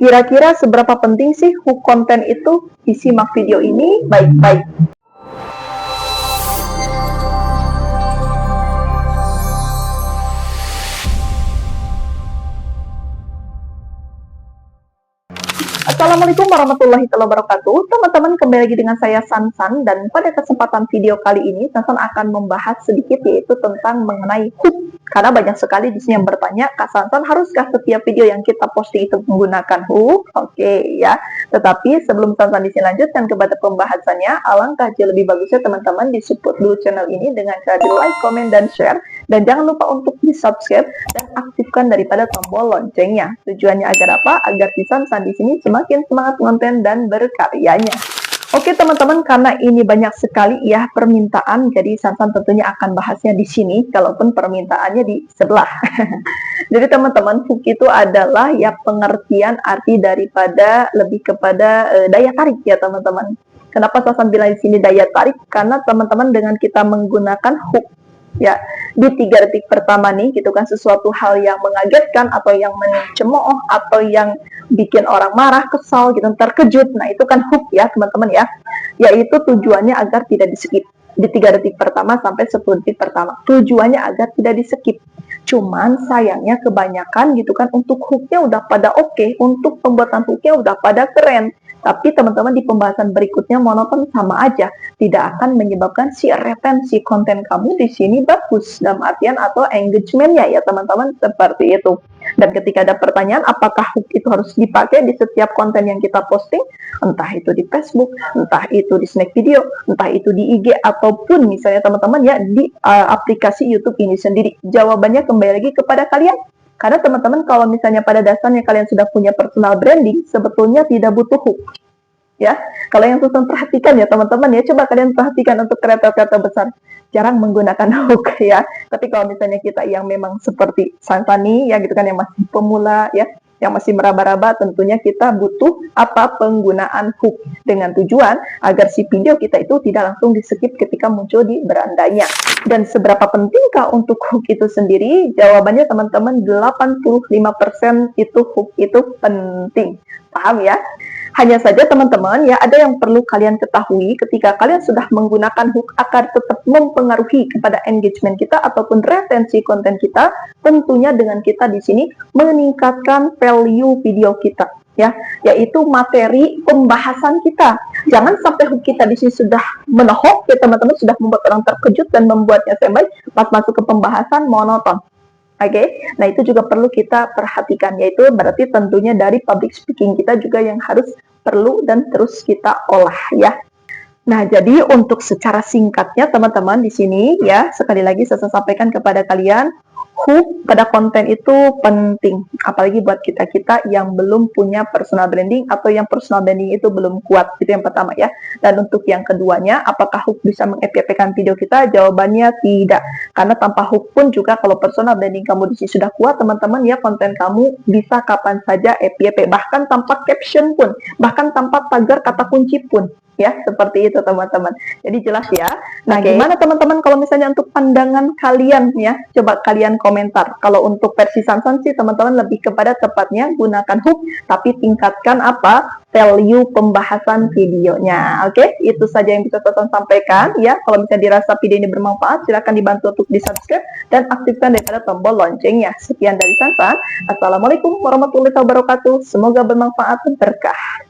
Kira-kira seberapa penting sih hook konten itu? Disimak video ini baik-baik. Assalamualaikum warahmatullahi wabarakatuh. Teman-teman, kembali lagi dengan saya Sansan, dan pada kesempatan video kali ini Sansan akan membahas sedikit yaitu tentang mengenai hook. Karena banyak sekali di sini yang bertanya, Kak Sansan, haruskah setiap video yang kita posting itu menggunakan hook? Oke, ya. Tetapi sebelum Sansan di sini lanjutkan kepada pembahasannya, alangkah jauh lebih bagusnya teman-teman di-support dulu channel ini dengan cara di-like, komen, dan share. Dan jangan lupa untuk di-subscribe dan aktifkan daripada tombol loncengnya. Tujuannya agar apa? Agar si Sansan di sini semakin semangat konten dan berkaryanya. Oke teman-teman, karena ini banyak sekali ya permintaan, jadi Sansan tentunya akan bahasnya di sini, kalaupun permintaannya di sebelah. Jadi teman-teman, hook itu adalah ya pengertian arti daripada lebih kepada daya tarik ya teman-teman. Kenapa Sansan bilang di sini daya tarik? Karena teman-teman dengan kita menggunakan hook ya di 3 detik pertama nih gitu kan, sesuatu hal yang mengagetkan atau yang mencemooh atau yang bikin orang marah, kesal gitu, terkejut. Nah, itu kan hook ya teman-teman ya. Yaitu tujuannya agar tidak di-skip di 3 detik pertama sampai 10 detik pertama. Tujuannya agar tidak di-skip. Cuman sayangnya kebanyakan gitu kan, untuk hooknya udah pada oke, untuk pembuatan hooknya udah pada keren. Tapi teman-teman di pembahasan berikutnya monoton sama aja, tidak akan menyebabkan si retensi konten kamu di sini bagus dalam artian atau engagementnya ya teman-teman, seperti itu. Dan ketika ada pertanyaan apakah hook itu harus dipakai di setiap konten yang kita posting, entah itu di Facebook, entah itu di snack video, entah itu di IG, ataupun misalnya teman-teman ya di aplikasi YouTube ini sendiri, jawabannya kembali lagi kepada kalian. Karena teman-teman kalau misalnya pada dasarnya kalian sudah punya personal branding, sebetulnya tidak butuh hook. Ya, kalau yang Susan perhatikan ya teman-teman ya, coba kalian perhatikan untuk kreator-kreator besar, jarang menggunakan hook ya. Tapi kalau misalnya kita yang memang seperti Santani ya gitu kan, yang masih pemula ya, yang masih meraba-raba, tentunya kita butuh apa penggunaan hook dengan tujuan agar si video kita itu tidak langsung di-skip ketika muncul di berandanya. Dan seberapa pentingkah untuk hook itu sendiri? Jawabannya teman-teman 85% itu hook itu penting. Paham ya? Hanya saja teman-teman ya, ada yang perlu kalian ketahui ketika kalian sudah menggunakan hook akan tetap mempengaruhi kepada engagement kita ataupun retensi konten kita, tentunya dengan kita di sini meningkatkan value video kita ya, yaitu materi pembahasan kita. Jangan sampai hook kita di sini sudah menohok ya teman-teman, sudah membuat orang terkejut dan membuatnya standby, pas masuk ke pembahasan monoton. Oke, nah itu juga perlu kita perhatikan, yaitu berarti tentunya dari public speaking kita juga yang harus perlu dan terus kita olah ya. Nah, jadi untuk secara singkatnya teman-teman di sini ya, sekali lagi saya sampaikan kepada kalian, hook pada konten itu penting, apalagi buat kita-kita yang belum punya personal branding atau yang personal branding itu belum kuat, itu yang pertama ya. Dan untuk yang keduanya, apakah hook bisa meng-FYP-kan video kita? Jawabannya tidak, karena tanpa hook pun juga kalau personal branding kamu di sini sudah kuat teman-teman ya, konten kamu bisa kapan saja FYP, bahkan tanpa caption pun, bahkan tanpa tagar kata kunci pun ya, seperti itu teman-teman. Jadi jelas ya. Nah, gimana teman-teman kalau misalnya untuk pandangan kalian ya? Coba kalian komentar. Kalau untuk versi Sansan sih teman-teman lebih kepada tepatnya gunakan hook, tapi tingkatkan apa? Value pembahasan videonya. Oke, itu saja yang bisa Sansan sampaikan ya. Kalau misalnya dirasa video ini bermanfaat, silakan dibantu untuk di-subscribe dan aktifkan daripada tombol loncengnya. Sekian dari Sansan. Assalamualaikum warahmatullahi wabarakatuh. Semoga bermanfaat dan berkah.